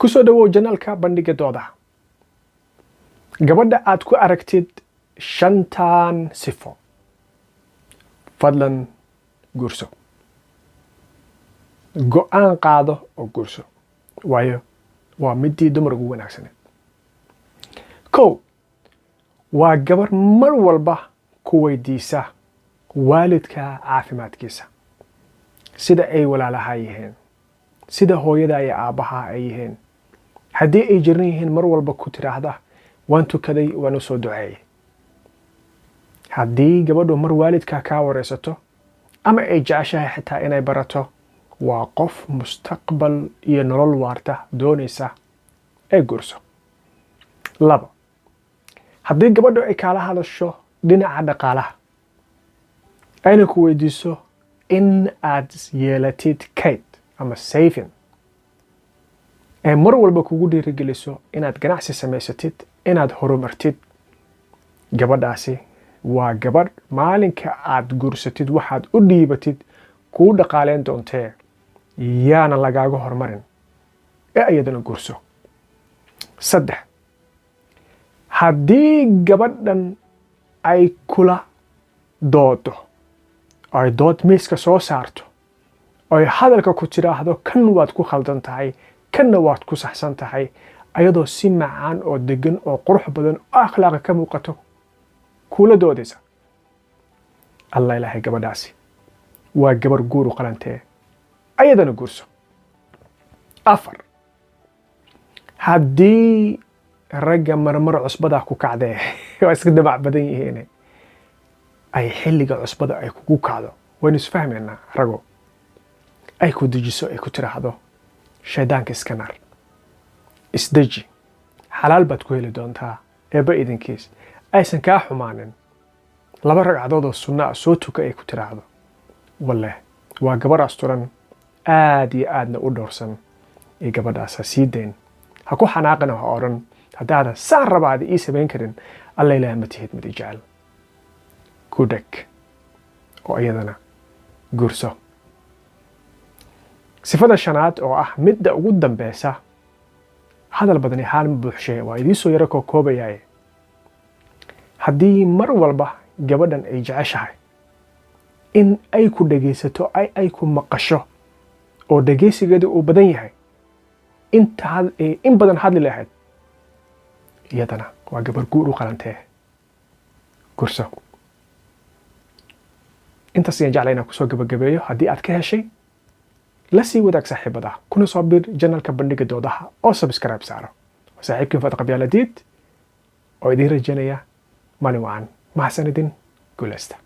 kusoo dhawow janalka bandhiga doodaha. Gabadha aad ku aragtid shantan sifo, fadlan guurso. Go'aan qaado oo guurso, waayo waa midii dumar ugu wanaagsaneed. Kow, waa gabar mar walba ku weydiisa waalidka caafimaadkiisa, sida ay walaalaha yihiin, sida hooyada iyo aabaha ay yihiin. haddii ay jiran yihiin mar walba ku tiraahda waan tukaday waan u soo duceeyay. haddii gabadhu mar waalidka ka wareysato ama ay jeceshahay xitaa inay barato, waa qof mustaqbal iyo nolol waarta doonaysa ay guurso. laba, haddii gabadhu ay kala hadasho dhinaca dhaqaalaha, ayna ku weydiiso in aad yeelatid kayd ama saving, ee mar walba kugu dhiirigeliso inaad ganacsi samaysatid, inaad horumartid, gabadhaasi waa gabadh maalinka aad guursatid waxaad u dhiibatid kuu dhaqaaleyn doontee, yaana lagaaga hormarin ee ayadana guurso. saddex, haddii gabadhan ay kula doodo, ay dood miiska soo saarto, ay hadalka ku tiraahdo kan waad ku khaldan tahay, kanna waad ku saxsan tahay, ayadoo si macaan oo degan oo qurux badan oo akhlaaqa ka muuqato kula doodaysa, allah ilaahay gabadhaasi waa gabar guur u qalantee, ayadana guurso. afar, haddii ragga marmar cusbada ku kacdee waa iska dabac badan yihiin, ay xilliga cusbada ay kugu kacdo, waynu isfahmaynaa rago, ay ku dejiso, ay ku tiraahdo shaydaanka iska naar, isdeji, xalaal baad ku heli doontaa eebba idinkiis, aysan kaa xumaanin, 2 ragcadood oo sunna soo tuka ay ku tiraahdo, wallahi waa gabar asturan aad iyo aadna u dhowrsan. ee gabadhaasa sii dayn, ha ku xanaaqina, ha odhan haddaadan saan rabaada ii samayn karin, alla ilaaha ma tihid mid i jecel. ku dheg oo iyadana guurso. sifada shanaad oo ah midda ugu dambeysa, hadal badani haal ma buuxshe, waa idiisoo yaro koo koobayaaye. haddii mar walba gabadhan ay jeceshahay in ay ku dhegaysato, ay ku maqasho, oo dhegaysigeeda uu badan yahay, in badan hadli lahayd, iyadana waa gabar guur u qalantee, guurso. intaas ayaan jeclay inaan kusoo gabagabeeyo. haddii aad ka heshay, la sii wadaag saaxiibada, kuna soo bir janalka bandhiga doodaha oo subscribe saaro. saaxiibkiin Faad Qabyaaladiid oo idiin rajaynaya maalin wacan. mahadsanidin, guuleysta.